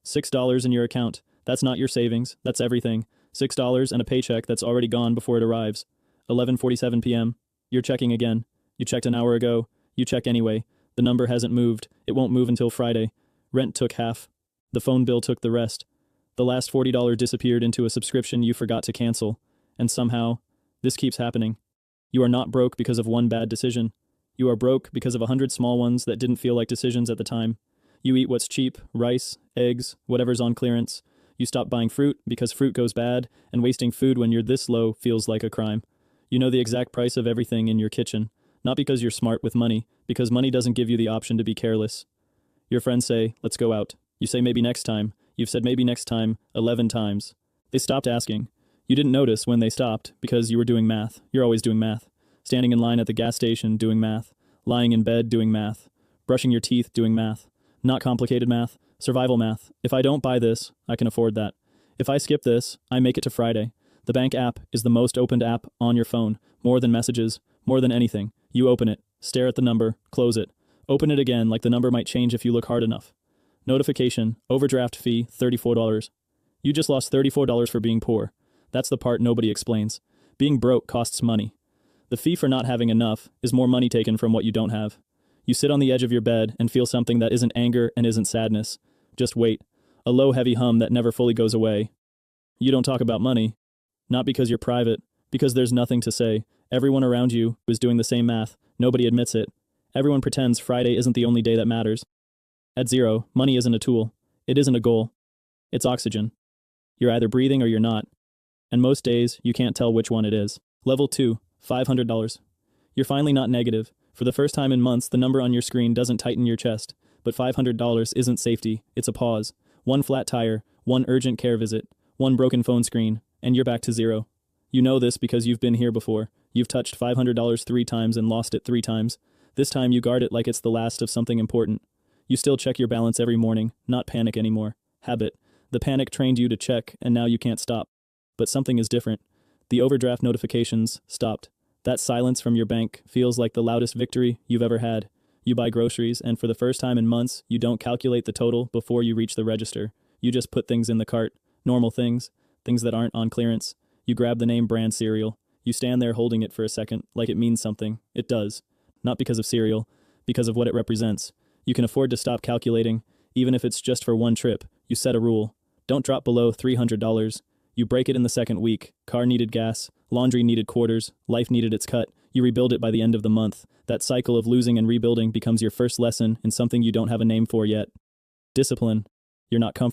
$6 in your account. That's not your savings, that's everything. $6 and a paycheck that's already gone before it arrives. 11:47 p.m. You're checking again. You checked an hour ago. You check anyway. The number hasn't moved. It won't move until Friday. Rent took half. The phone bill took the rest. The last $40 disappeared into a subscription you forgot to cancel. And somehow, this keeps happening. You are not broke because of one bad decision. You are broke because of 100 small ones that didn't feel like decisions at the time. You eat what's cheap, rice, eggs, whatever's on clearance. You stop buying fruit because fruit goes bad, and wasting food when you're this low feels like a crime. You know the exact price of everything in your kitchen, not because you're smart with money, because money doesn't give you the option to be careless. Your friends say, let's go out. You say maybe next time. You've said maybe next time 11 times. They stopped asking. You didn't notice when they stopped because you were doing math. You're always doing math. Standing in line at the gas station doing math. Lying in bed doing math. Brushing your teeth doing math. Not complicated math. Survival math. If I don't buy this, I can afford that. If I skip this, I make it to Friday. The bank app is the most opened app on your phone. More than messages. More than anything. You open it. Stare at the number. Close it. Open it again like the number might change if you look hard enough. Notification. Overdraft fee. $34. You just lost $34 for being poor. That's the part nobody explains. Being broke costs money. The fee for not having enough is more money taken from what you don't have. You sit on the edge of your bed and feel something that isn't anger and isn't sadness. Just wait. A low, heavy hum that never fully goes away. You don't talk about money. Not because you're private, because there's nothing to say. Everyone around you is doing the same math. Nobody admits it. Everyone pretends Friday isn't the only day that matters. At zero, money isn't a tool. It isn't a goal. It's oxygen. You're either breathing or you're not. And most days, you can't tell which one it is. Level 2, $500. You're finally not negative. For the first time in months, the number on your screen doesn't tighten your chest. But $500 isn't safety, it's a pause. One flat tire, one urgent care visit, one broken phone screen, and you're back to zero. You know this because you've been here before. You've touched $500 3 times and lost it 3 times. This time you guard it like it's the last of something important. You still check your balance every morning, not panic anymore. Habit. The panic trained you to check, and now you can't stop. But something is different. The overdraft notifications stopped. That silence from your bank feels like the loudest victory you've ever had. You buy groceries, and for the first time in months, you don't calculate the total before you reach the register. You just put things in the cart. Normal things. Things that aren't on clearance. You grab the name brand cereal. You stand there holding it for a second, like it means something. It does. Not because of cereal, because of what it represents. You can afford to stop calculating, even if it's just for one trip. You set a rule. Don't drop below $300. You break it in the second week. Car needed gas. Laundry needed quarters. Life needed its cut. You rebuild it by the end of the month. That cycle of losing and rebuilding becomes your first lesson in something you don't have a name for yet. Discipline. You're not comfortable.